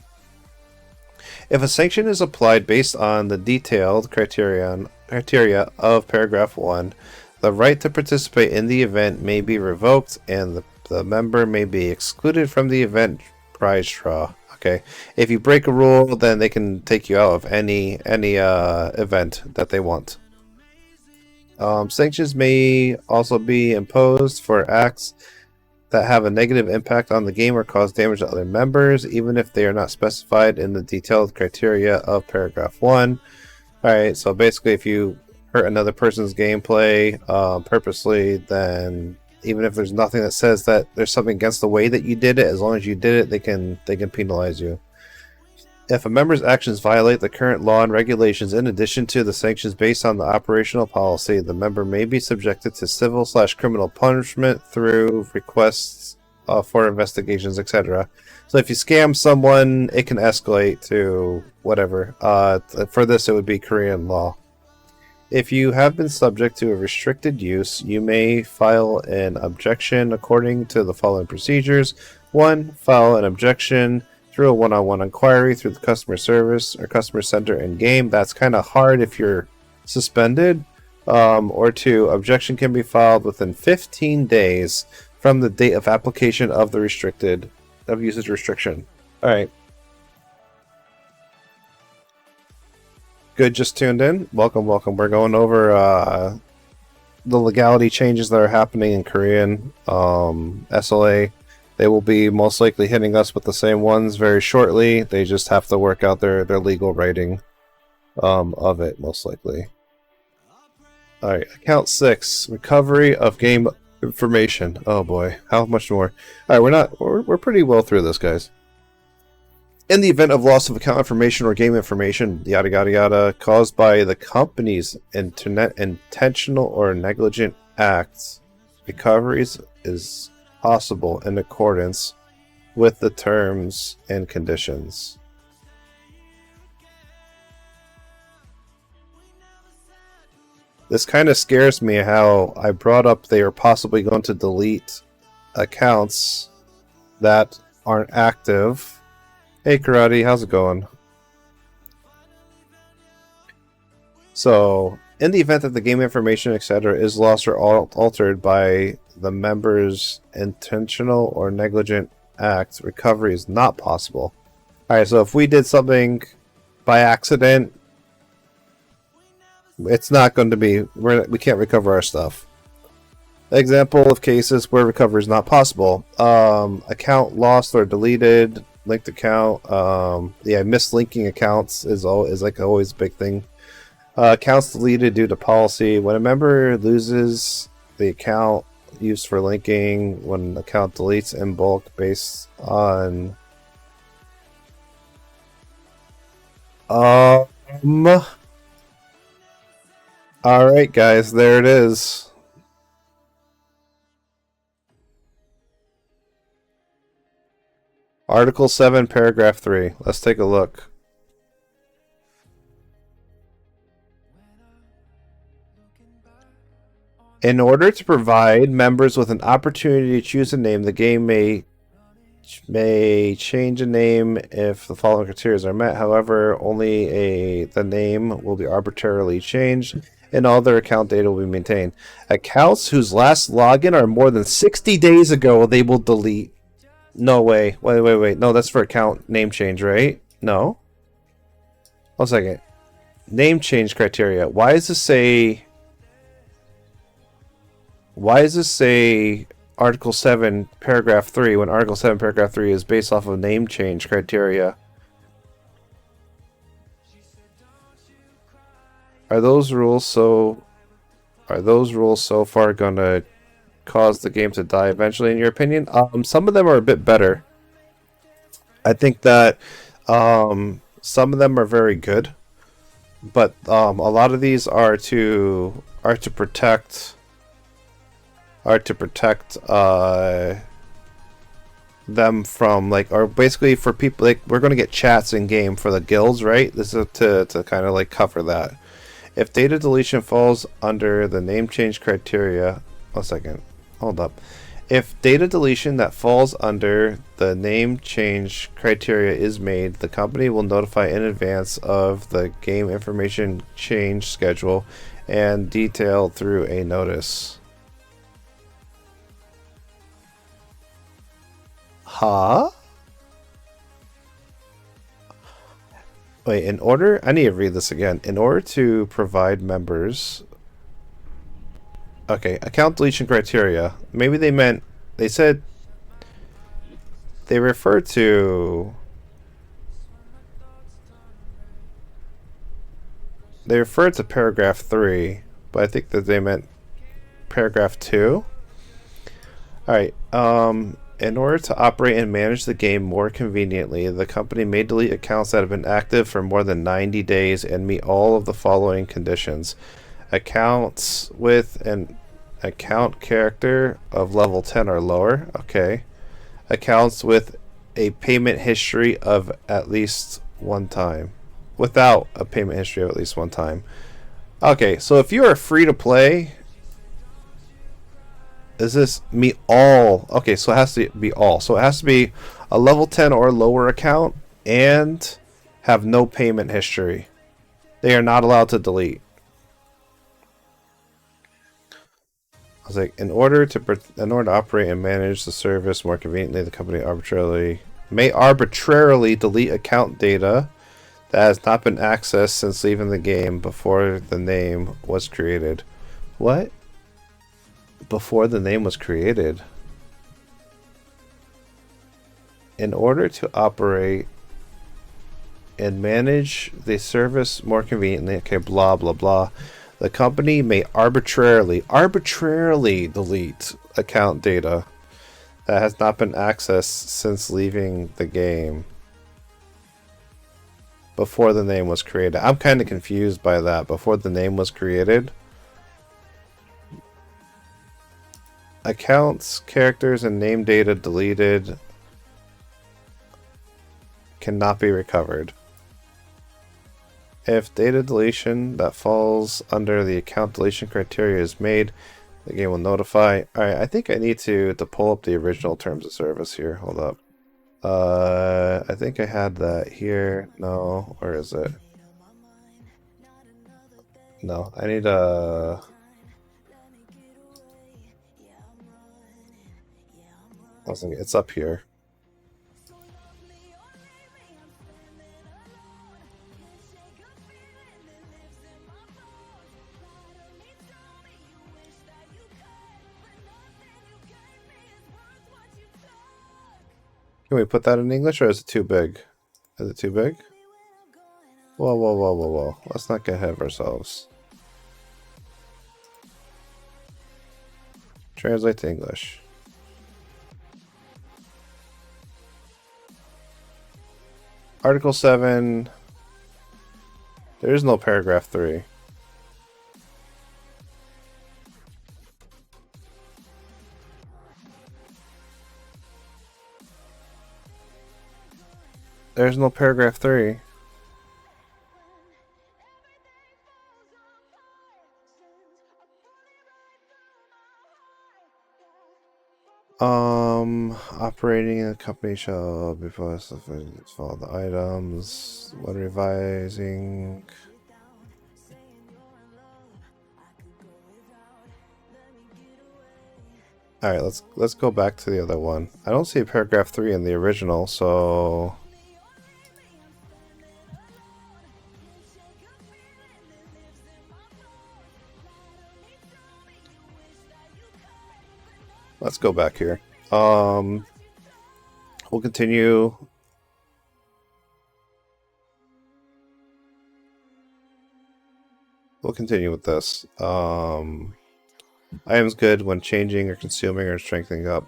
If a sanction is applied based on the detailed criteria of paragraph 1, the right to participate in the event may be revoked, and the member may be excluded from the event prize draw. Okay, if you break a rule, then they can take you out of any event that they want. Sanctions may also be imposed for acts that have a negative impact on the game or cause damage to other members, even if they are not specified in the detailed criteria of paragraph 1. Alright, so basically if you hurt another person's gameplay purposely, then even if there's nothing that says that there's something against the way that you did it, as long as you did it, they can penalize you. If a member's actions violate the current law and regulations in addition to the sanctions based on the operational policy, the member may be subjected to civil/criminal punishment through requests for investigations, etc. So if you scam someone, it can escalate to whatever. For this, it would be Korean law. If you have been subject to a restricted use, you may file an objection according to the following procedures. 1. File an objection through a one-on-one inquiry through the customer service or customer center in-game. That's kind of hard if you're suspended. Or 2. Objection can be filed within 15 days from the date of application of the usage restriction. Alright. Good, just tuned in. Welcome. We're going over the legality changes that are happening in Korean SLA. They will be most likely hitting us with the same ones very shortly. They just have to work out their legal writing of it, most likely. Alright, account 6. Recovery of game information. Oh boy, how much more? Alright, we're pretty well through this, guys. In the event of loss of account information or game information, yada yada yada, caused by the company's intentional or negligent acts, recoveries is possible in accordance with the terms and conditions. This kind of scares me how I brought up they are possibly going to delete accounts that aren't active. Hey Karate, how's it going? So, in the event that the game information, etc., is lost or altered by the member's intentional or negligent acts, recovery is not possible. Alright, so if we did something by accident, it's not going to be, we can't recover our stuff. Example of cases where recovery is not possible. Account lost or deleted, linked account. Mislinking accounts is like always a big thing. Accounts deleted due to policy. When a member loses the account used for linking, when an account deletes in bulk based on alright guys, there it is. Article 7, paragraph 3. Let's take a look. In order to provide members with an opportunity to choose a name, the game may change a name if the following criteria are met. However, only the name will be arbitrarily changed, and all their account data will be maintained. Accounts whose last login are more than 60 days ago, they will delete. No way. Wait. No, that's for account name change, right? No. 1 second. Name change criteria. Why does this say Article 7, paragraph 3 when Article 7, paragraph 3 is based off of name change criteria? Are those rules so far gonna cause the game to die eventually, in your opinion? Some of them are a bit better. I think that some of them are very good, but a lot of these are to protect them from, like, or basically for people, like, we're going to get chats in game for the guilds, right? This is to kind of like cover that. If data deletion falls under the name change criteria, 1 second, hold up. If data deletion that falls under the name change criteria is made, the company will notify in advance of the game information change schedule and detailed through a notice. Huh? Wait, I need to read this again. In order to provide members... Okay, account deletion criteria. Maybe they said... They referred to... They referred to paragraph 3, but I think that they meant paragraph 2. Alright, in order to operate and manage the game more conveniently, the company may delete accounts that have been active for more than 90 days and meet all of the following conditions. Accounts with an account character of level 10 or lower. Okay. accounts with a payment history of at least one time. Without a payment history of at least one time. Okay, so if you are free to play, does this meet all? Okay, so it has to be all. So it has to be a level 10 or lower account and have no payment history. They are not allowed to delete. I was like, in order to operate and manage the service more conveniently, the company may arbitrarily delete account data that has not been accessed since leaving the game before the name was created. What? Before the name was created? In order to operate and manage the service more conveniently, okay, blah, blah, blah. The company may arbitrarily delete account data that has not been accessed since leaving the game before the name was created. I'm kind of confused by that. Before the name was created. Accounts, characters, and name data deleted cannot be recovered. If data deletion that falls under the account deletion criteria is made, the game will notify. Alright, I think I need to pull up the original terms of service here. Hold up. I think I had that here. No, where is it? No, I need it's up here. Can we put that in English, or is it too big? Is it too big? Whoa, whoa, whoa, whoa, whoa. Let's not get ahead of ourselves. Translate to English. Article 7. There is no paragraph 3. There's no paragraph 3. Operating in a company shall be posted follow the items when revising. Alright, let's go back to the other one. I don't see paragraph 3 in the original, so let's go back here. We'll continue. We'll continue with this. Items good when changing or consuming or strengthening up.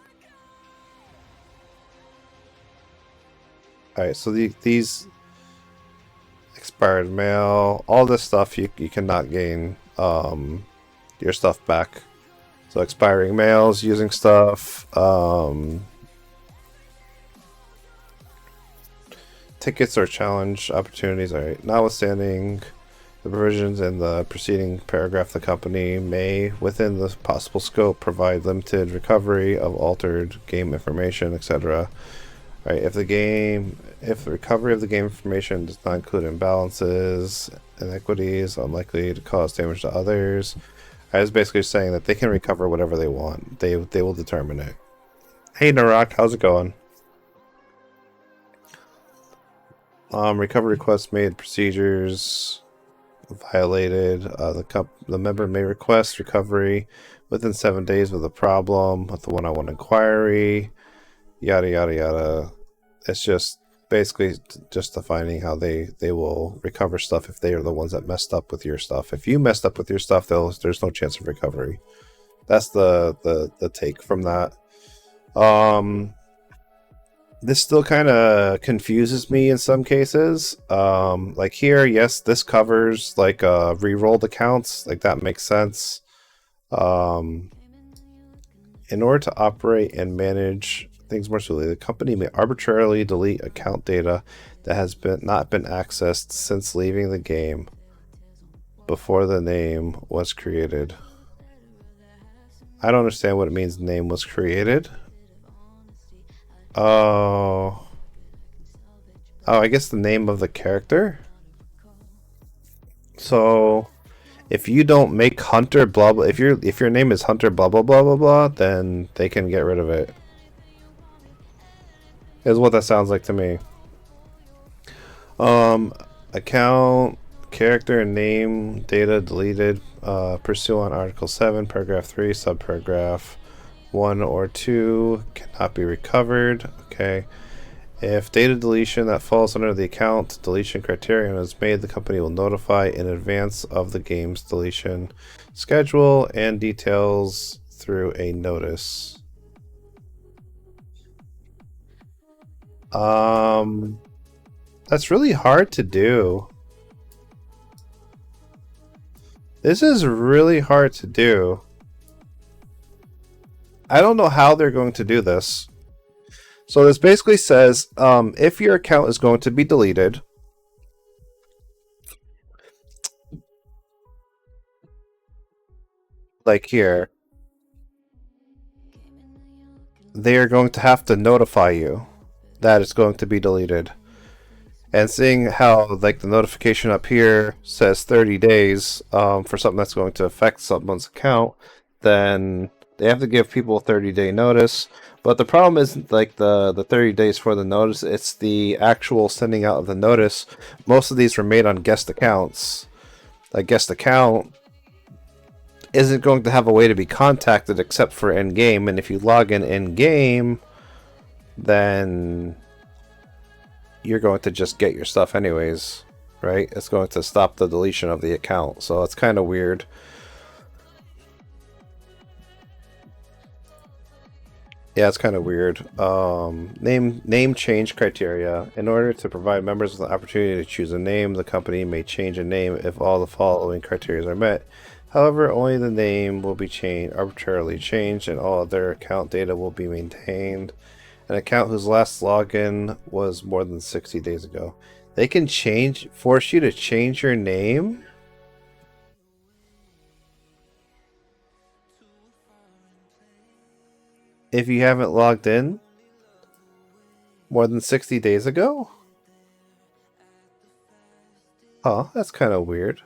Alright, so these expired mail, all this stuff you cannot gain your stuff back. So expiring mails, using stuff, tickets or challenge opportunities. Alright, notwithstanding the provisions in the preceding paragraph, the company may, within the possible scope, provide limited recovery of altered game information, etc. Right, if the recovery of the game information does not include imbalances, inequities, unlikely to cause damage to others. I was basically saying that they can recover whatever they want. They will determine it. Hey Narak, how's it going? Recovery requests made, procedures violated. The member may request recovery within 7 days with a problem with the one-on-one inquiry. Yada yada yada. It's just basically just defining how they will recover stuff if they are the ones that messed up with your stuff. If you messed up with your stuff, there's no chance of recovery. That's the take from that. This still kind of confuses me in some cases. Like here, yes, this covers like re-rolled accounts. Like that makes sense. In order to operate and manage things more smoothly. The company may arbitrarily delete account data that has not been accessed since leaving the game before the name was created. I don't understand what it means name was created. Oh, I guess the name of the character. So if you don't make Hunter blah blah, if your name is Hunter blah blah blah blah blah, then they can get rid of it. Is what that sounds like to me. Account, character, name, data deleted. Pursuant Article 7, Paragraph 3, Subparagraph 1 or 2 cannot be recovered. Okay. If data deletion that falls under the account deletion criterion is made, the company will notify in advance of the game's deletion schedule and details through a notice. That's really hard to do. This is really hard to do. I don't know how they're going to do this. So this basically says, if your account is going to be deleted, like here, they are going to have to notify you that it's going to be deleted. And seeing how like the notification up here says 30 days for something that's going to affect someone's account, then they have to give people a 30-day notice. But the problem isn't like the 30 days for the notice, it's the actual sending out of the notice. Most of these were made on guest accounts. A guest account isn't going to have a way to be contacted except for in-game, and if you log in game, then you're going to just get your stuff anyways, right? It's going to stop the deletion of the account, so it's kind of weird. Yeah, it's kind of weird. Name change criteria. In order to provide members with the opportunity to choose a name, the company may change a name if all the following criteria are met. However, only the name will be arbitrarily changed, and all other account data will be maintained. An account whose last login was more than 60 days ago. They can force you to change your name? If you haven't logged in more than 60 days ago? Huh, that's kind of weird.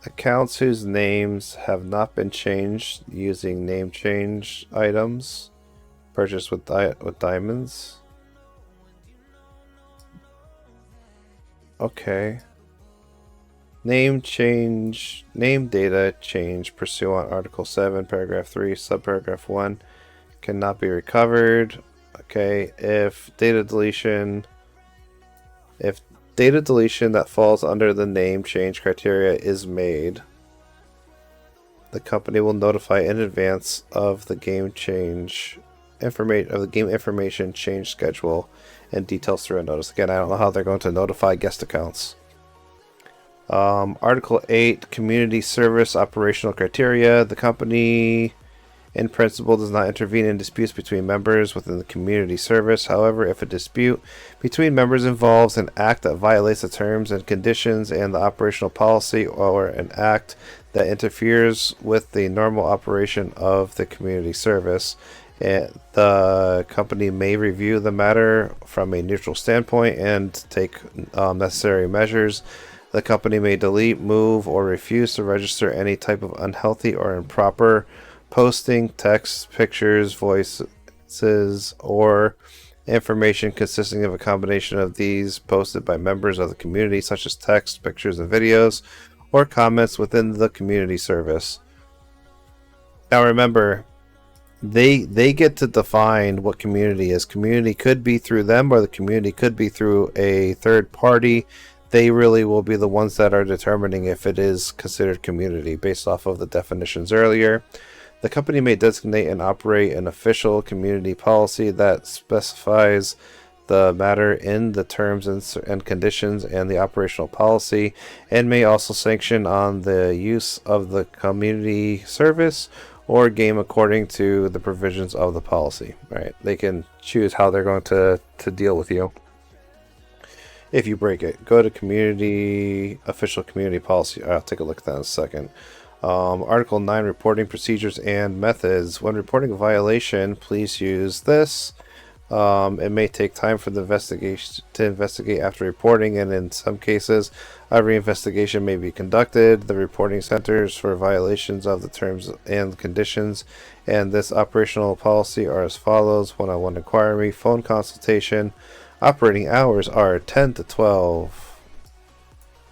Accounts whose names have not been changed using name change items purchased with diamonds. Okay. Name data change pursuant Article 7, Paragraph 3, Subparagraph 1 cannot be recovered. Okay, if data deletion that falls under the name change criteria is made, the company will notify in advance of the game information change schedule and details through a notice. Again, I don't know how they're going to notify guest accounts. Article 8, Community Service Operational Criteria. The company, in principle, does not intervene in disputes between members within the community service. However, if a dispute between members involves an act that violates the terms and conditions and the operational policy, or an act that interferes with the normal operation of the community service, the company may review the matter from a neutral standpoint and take necessary measures. The company may delete, move, or refuse to register any type of unhealthy or improper posting, text, pictures, voices, or information consisting of a combination of these posted by members of the community, such as text, pictures, and videos, or comments within the community service. Now remember, they get to define what community is. Community could be through them, or the community could be through a third party. They really will be the ones that are determining if it is considered community based off of the definitions earlier. The company may designate and operate an official community policy that specifies the matter in the terms and conditions and the operational policy, and may also sanction on the use of the community service or game according to the provisions of the policy. Right? They can choose how they're going to deal with you if you break it. Go to official community policy. I'll take a look at that in a second. Article 9, reporting procedures and methods. When reporting a violation, please use this. It may take time for the investigation to investigate after reporting, and in some cases, a reinvestigation may be conducted. The reporting centers for violations of the terms and conditions and this operational policy are as follows: one-on-one inquiry, phone consultation. Operating hours are 10 to 12,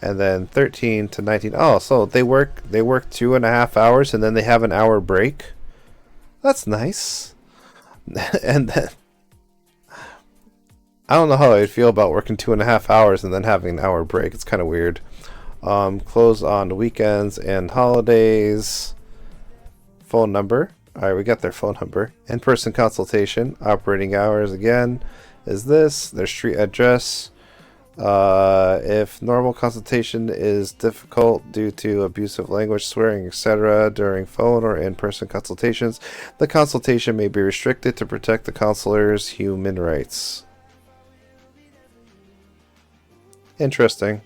and then 13 to 19. Oh, so they work 2.5 hours, and then they have an hour break. That's nice. And then I don't know how I'd feel about working 2.5 hours and then having an hour break. It's kind of weird. Close on weekends and holidays. Phone number. Alright, we got their phone number. In-person consultation. Operating hours again is this. Their street address. If normal consultation is difficult due to abusive language, swearing, etc. during phone or in-person consultations, the consultation may be restricted to protect the counselor's human rights. Interesting.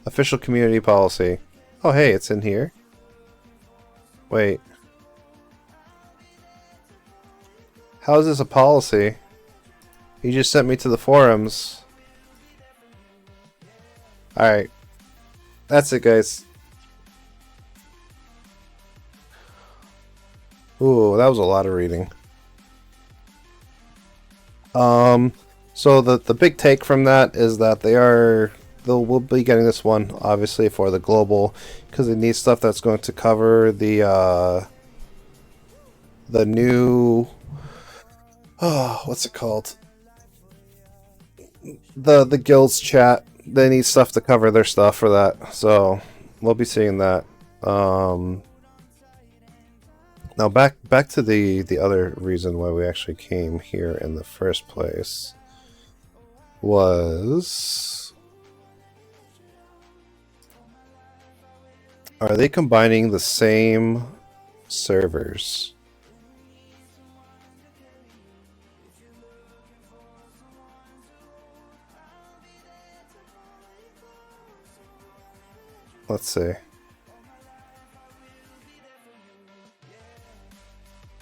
Official community policy. Oh, hey, it's in here. Wait. How is this a policy? You just sent me to the forums. Alright. That's it, guys. Ooh, that was a lot of reading. So the big take from that is that we'll be getting this one obviously for the global, because they need stuff that's going to cover the new what's it called, the guilds chat. They need stuff to cover their stuff for that, so we'll be seeing that. Now back to the other reason why we actually came here in the first place was, are they combining the same servers? Let's see.